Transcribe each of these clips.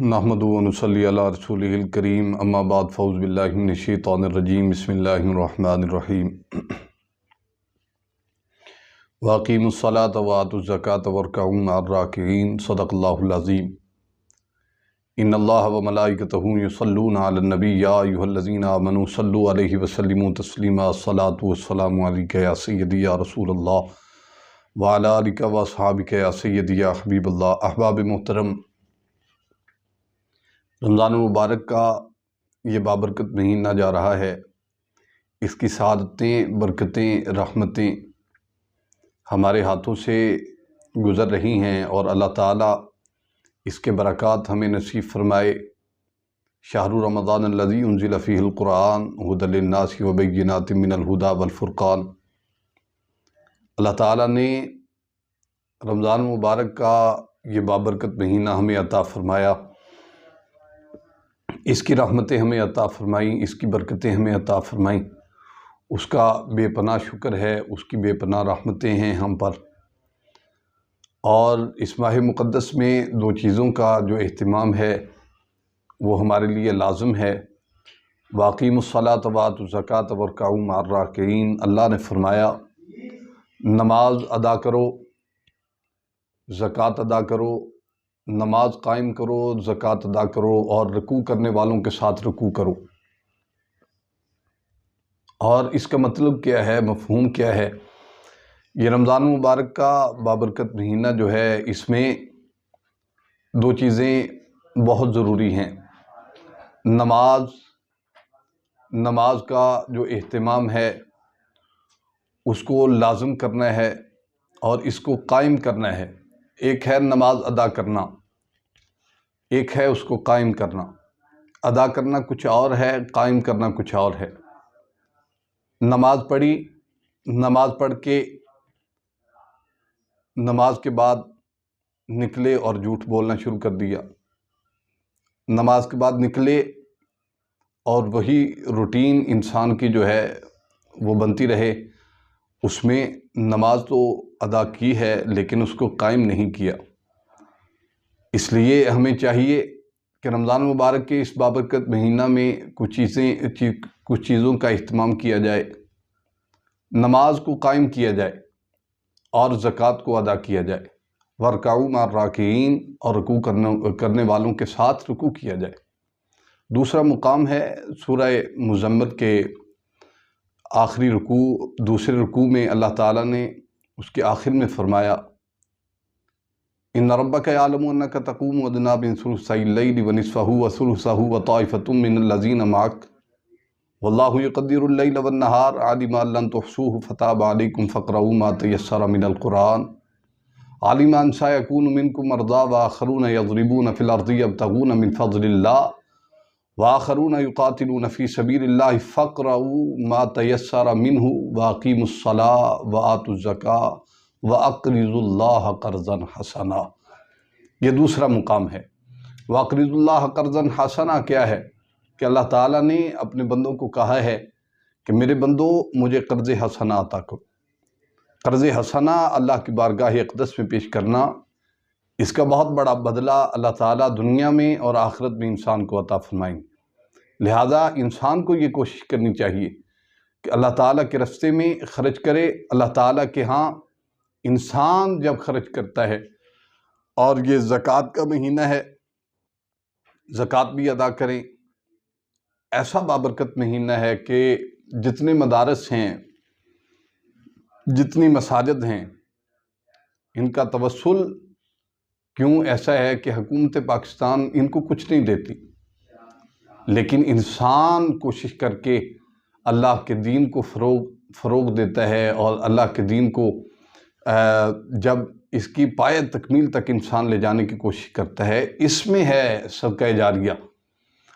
نحمد و نصلی علی رسولہ الکریم اما بعد فاعوذ باللہ من الشیطان الرجیم بسم اللہ الرحمن الرحیم واقیموا الصلاة وآتوا الزکاة وارکعوا مع الراکعین صدق اللہ العظیم ان اللہ وملائکتہ یصلون علی النبی یا ایھا الذین آمنوا صلوا علیہ وسلموا تسلیما الصلاة والسلام علیک یا سیدی یا رسول اللہ وعلی آلک واصحابک یا سیدی یا حبیب اللہ۔ احباب محترم، رمضان المبارک کا یہ بابرکت مہینہ جا رہا ہے۔ اس کی سعادتیں، برکتیں، رحمتیں ہمارے ہاتھوں سے گزر رہی ہیں اور اللہ تعالیٰ اس کے برکات ہمیں نصیب فرمائے۔ شہر رمضان الذی انزل فیہ القرآن ھدی للناس وبینات من الھدی والفرقان۔ اللہ تعالیٰ نے رمضان المبارک کا یہ بابرکت مہینہ ہمیں عطا فرمایا، اس کی رحمتیں ہمیں عطا فرمائیں، اس کی برکتیں ہمیں عطا فرمائیں۔ اس کا بے پناہ شکر ہے، اس کی بے پناہ رحمتیں ہیں ہم پر۔ اور اس ماہ مقدس میں دو چیزوں کا جو اہتمام ہے وہ ہمارے لیے لازم ہے۔ واقیموا الصلاۃ وآتوا الزکاۃ وارکعوا مع الراکعین۔ اللہ نے فرمایا نماز ادا کرو، زکوٰۃ ادا کرو، نماز قائم کرو، زکوٰۃ ادا کرو اور رکوع کرنے والوں کے ساتھ رکوع کرو۔ اور اس کا مطلب کیا ہے، مفہوم کیا ہے؟ یہ رمضان المبارک کا بابرکت مہینہ جو ہے، اس میں دو چیزیں بہت ضروری ہیں۔ نماز کا جو اہتمام ہے اس کو لازم کرنا ہے اور اس کو قائم کرنا ہے۔ ایک ہے نماز ادا کرنا، ایک ہے اس کو قائم کرنا۔ ادا کرنا کچھ اور ہے، قائم کرنا کچھ اور ہے۔ نماز پڑھی، نماز پڑھ کے نماز کے بعد نکلے اور جھوٹ بولنا شروع کر دیا، نماز کے بعد نکلے اور وہی روٹین انسان کی جو ہے وہ بنتی رہے، اس میں نماز تو ادا کی ہے لیکن اس کو قائم نہیں کیا۔ اس لیے ہمیں چاہیے کہ رمضان مبارک کے اس بابرکت مہینہ میں کچھ چیزوں کا اہتمام کیا جائے، نماز کو قائم کیا جائے اور زکوٰۃ کو ادا کیا جائے۔ وارکعوا مع الراکعین، اور رکوع کرنے والوں کے ساتھ رکوع کیا جائے۔ دوسرا مقام ہے سورہ مزمل کے آخری رکوع، دوسرے رکوع میں اللہ تعالیٰ نے اس کے آخر میں فرمایا ان ربک یعلم انک تقوم ادنی من ثلثی اللیل ونصفہ وثلثہ وطائفۃ من الذین معک واللہ یقدر اللیل والنہار علم ان لن تحصوہ فتاب علیکم فاقرؤوا ما تیسر من القرآن علم ان سیکون منکم مرضی وآخرون یضربون فی الارض یبتغون من فضل اللہ وآخرون یقاتلون فی سبیل اللہ فاقرؤوا ما تیسر منہ واقیموا الصلاۃ وآتوا الزکاۃ وَأَقْرِضُوا اللَّهَ قَرْضًا حَسَنًا۔ یہ دوسرا مقام ہے۔ وَأَقْرِضُوا اللَّهَ قَرْضًا حَسَنًا کیا ہے کہ اللہ تعالیٰ نے اپنے بندوں کو کہا ہے کہ میرے بندو مجھے قرض حسنہ عطا کرو۔ قرض حسنہ اللہ کی بارگاہ اقدس میں پیش کرنا، اس کا بہت بڑا بدلہ اللہ تعالیٰ دنیا میں اور آخرت میں انسان کو عطا فرمائیں گے۔ لہٰذا انسان کو یہ کوشش کرنی چاہیے کہ اللہ تعالیٰ کے راستے میں خرچ کرے۔ اللہ تعالیٰ کے ہاں انسان جب خرچ کرتا ہے، اور یہ زکوٰۃ کا مہینہ ہے، زکوٰۃ بھی ادا کریں۔ ایسا بابرکت مہینہ ہے کہ جتنے مدارس ہیں، جتنی مساجد ہیں، ان کا توسل کیوں ایسا ہے کہ حکومت پاکستان ان کو کچھ نہیں دیتی، لیکن انسان کوشش کر کے اللہ کے دین کو فروغ دیتا ہے، اور اللہ کے دین کو جب اس کی پایہ تکمیل تک انسان لے جانے کی کوشش کرتا ہے، اس میں ہے صدقہ جاریہ۔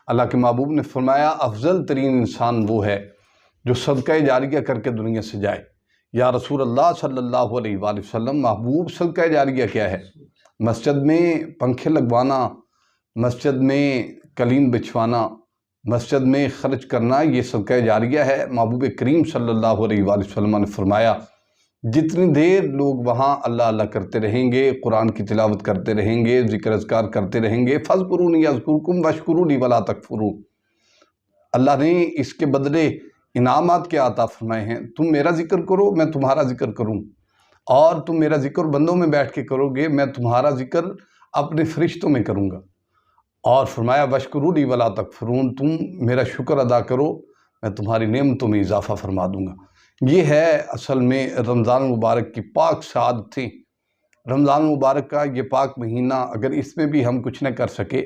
اللہ کے محبوب نے فرمایا افضل ترین انسان وہ ہے جو صدقہ جاریہ کر کے دنیا سے جائے۔ یا رسول اللہ صلی اللہ علیہ وآلہ وسلم، محبوب صدقہ جاریہ کیا ہے؟ مسجد میں پنکھے لگوانا، مسجد میں قالین بچھوانا، مسجد میں خرچ کرنا، یہ صدقہ جاریہ ہے۔ محبوب کریم صلی اللہ علیہ وآلہ وسلم نے فرمایا جتنی دیر لوگ وہاں اللہ اللہ کرتے رہیں گے، قرآن کی تلاوت کرتے رہیں گے، ذکر اذکار کرتے رہیں گے، فَاذْكُرُونِي أَذْكُرْكُمْ وَاشْكُرُوا لِي وَلَا تَكْفُرُونَ، اللہ نے اس کے بدلے انعامات کیا عطا فرمائے ہیں۔ تم میرا ذکر کرو، میں تمہارا ذکر کروں، اور تم میرا ذکر بندوں میں بیٹھ کے کرو گے، میں تمہارا ذکر اپنے فرشتوں میں کروں گا۔ اور فرمایا وَاشْكُرُوا لِي وَلَا تَكْفُرُونَ، تم میرا شکر ادا کرو، میں تمہاری نعمتوں میں اضافہ فرما دوں گا۔ یہ ہے اصل میں رمضان المبارک کی پاک سعادتیں۔ رمضان المبارک کا یہ پاک مہینہ، اگر اس میں بھی ہم کچھ نہ کر سکے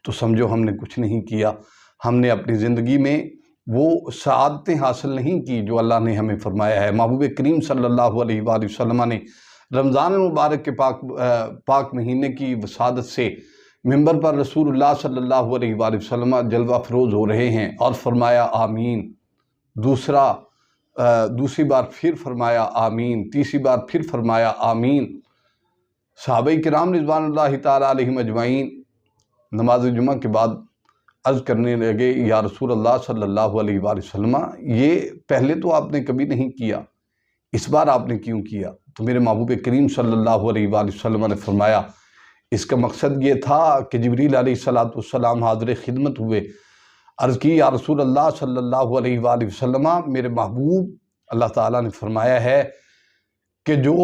تو سمجھو ہم نے کچھ نہیں کیا، ہم نے اپنی زندگی میں وہ سعادتیں حاصل نہیں کی جو اللہ نے ہمیں فرمایا ہے۔ محبوب کریم صلی اللہ علیہ وآلہ وسلم نے رمضان المبارک کے پاک مہینے کی وسعادت سے منبر پر رسول اللہ صلی اللہ علیہ وآلہ وسلم جلوہ افروز ہو رہے ہیں اور فرمایا آمین، دوسری بار پھر فرمایا آمین، تیسری بار پھر فرمایا آمین۔ صحابہ کرام رضوان اللہ تعالیٰ علیہم اجمعین نماز جمعہ کے بعد عرض کرنے لگے یا رسول اللہ صلی اللہ علیہ وآلہ وسلم، یہ پہلے تو آپ نے کبھی نہیں کیا، اس بار آپ نے کیوں کیا؟ تو میرے محبوب کریم صلی اللہ علیہ وآلہ وسلم نے فرمایا اس کا مقصد یہ تھا کہ جبریل علیہ السلام حاضر خدمت ہوئے، عرض کی یا رسول اللہ صلی اللہ علیہ وآلہ وسلم، میرے محبوب اللہ تعالیٰ نے فرمایا ہے کہ جو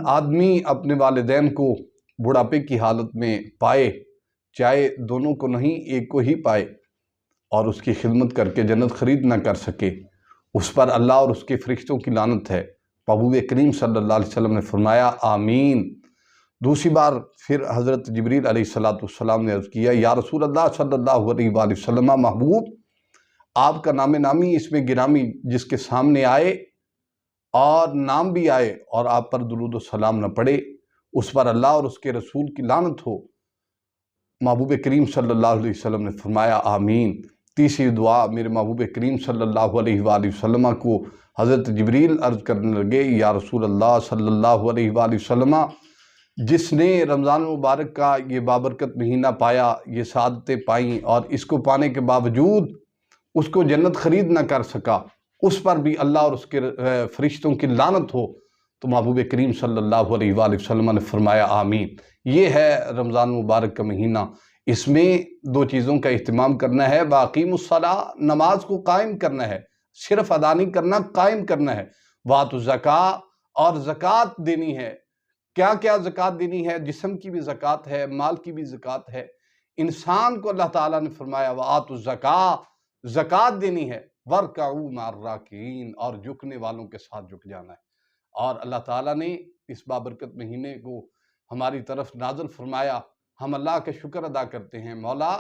آدمی اپنے والدین کو بڑھاپے کی حالت میں پائے، چاہے دونوں کو نہیں ایک کو ہی پائے، اور اس کی خدمت کر کے جنت خرید نہ کر سکے، اس پر اللہ اور اس کے فرشتوں کی لعنت ہے۔ محبوب کریم صلی اللہ علیہ وسلم نے فرمایا آمین۔ دوسری بار پھر حضرت جبریل علیہ السلام نے عرض کیا یا رسول اللہ صلی اللہ علیہ وآلہ وسلم، محبوب آپ کا نام نامی اس میں گرامی جس کے سامنے آئے اور نام بھی آئے اور آپ پر درود و سلام نہ پڑے، اس پر اللہ اور اس کے رسول کی لعنت ہو۔ محبوب کریم صلی اللہ علیہ وسلم نے فرمایا آمین۔ تیسری دعا میرے محبوب کریم صلی اللہ علیہ وآلہ وسلم کو حضرت جبریل عرض کرنے لگے یا رسول اللہ صلی اللہ علیہ وآلہ وسلم، جس نے رمضان مبارک کا یہ بابرکت مہینہ پایا، یہ سعادتیں پائیں، اور اس کو پانے کے باوجود اس کو جنت خرید نہ کر سکا، اس پر بھی اللہ اور اس کے فرشتوں کی لعنت ہو، تو محبوب کریم صلی اللہ علیہ وآلہ وسلم نے فرمایا آمین۔ یہ ہے رمضان مبارک کا مہینہ، اس میں دو چیزوں کا اہتمام کرنا ہے، وَأَقِیمُوا الصَّلَاةَ، نماز کو قائم کرنا ہے، صرف ادا نہیں کرنا، قائم کرنا ہے، وَآتُوا الزَّکَاۃَ، اور زکوٰۃ دینی ہے۔ کیا کیا زکوٰۃ دینی ہے؟ جسم کی بھی زکوٰۃ ہے، مال کی بھی زکوٰۃ ہے۔ انسان کو اللہ تعالیٰ نے فرمایا وَآتُوا الزَّکَاۃَ، زکوٰۃ دینی ہے، وَارْکَعُوا مَعَ الرَّاکِعِینَ، اور جھکنے والوں کے ساتھ جھک جانا ہے۔ اور اللہ تعالیٰ نے اس بابرکت مہینے کو ہماری طرف نازل فرمایا، ہم اللہ کا شکر ادا کرتے ہیں، مولا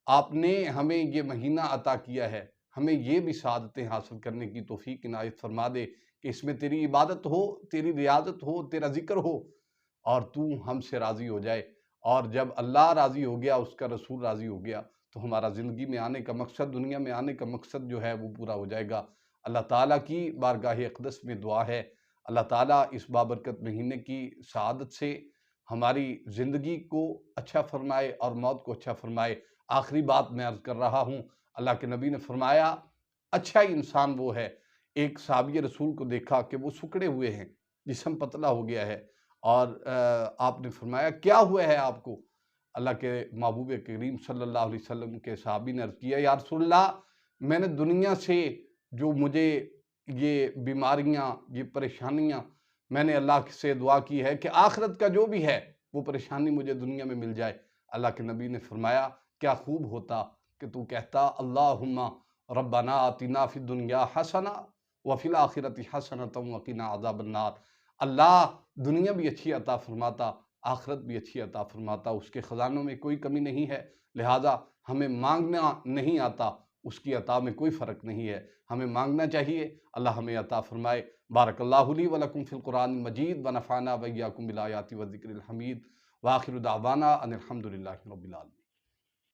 آپ نے ہمیں یہ مہینہ عطا کیا ہے، ہمیں یہ بھی سعادتیں حاصل کرنے کی توفیق عنایت فرما دے کہ اس میں تیری عبادت ہو، تیری ریاضت ہو، تیرا ذکر ہو، اور تو ہم سے راضی ہو جائے۔ اور جب اللہ راضی ہو گیا، اس کا رسول راضی ہو گیا، تو ہمارا زندگی میں آنے کا مقصد، دنیا میں آنے کا مقصد جو ہے وہ پورا ہو جائے گا۔ اللہ تعالیٰ کی بارگاہ اقدس میں دعا ہے، اللہ تعالیٰ اس بابرکت مہینے کی سعادت سے ہماری زندگی کو اچھا فرمائے اور موت کو اچھا فرمائے۔ آخری بات میں عرض کر رہا ہوں، اللہ کے نبی نے فرمایا اچھا انسان وہ ہے، ایک صحابی رسول کو دیکھا کہ وہ سکڑے ہوئے ہیں، جسم پتلا ہو گیا ہے، اور آپ نے فرمایا کیا ہوا ہے آپ کو؟ اللہ کے محبوب کریم صلی اللہ علیہ وسلم کے صحابی نے عرض کیا یا رسول اللہ، میں نے دنیا سے جو مجھے یہ بیماریاں، یہ پریشانیاں، میں نے اللہ سے دعا کی ہے کہ آخرت کا جو بھی ہے وہ پریشانی مجھے دنیا میں مل جائے۔ اللہ کے نبی نے فرمایا کیا خوب ہوتا کہ تو کہتا اللہم ربنا آتنا فی الدنیا حسنہ وفی الآخرۃ حسنۃ وقنا عذاب النار، اللہ دنیا بھی اچھی عطا فرماتا، آخرت بھی اچھی عطا فرماتا، اس کے خزانوں میں کوئی کمی نہیں ہے، لہٰذا ہمیں مانگنا نہیں آتا، اس کی عطا میں کوئی فرق نہیں ہے، ہمیں مانگنا چاہیے، اللہ ہمیں عطا فرمائے۔ بارک اللہ لی ولکم فی القرآن المجید ونفعنا وإیاکم بالآیات والذکر الحمید، وآخر دعوانا ان الحمد للہ رب العالمین۔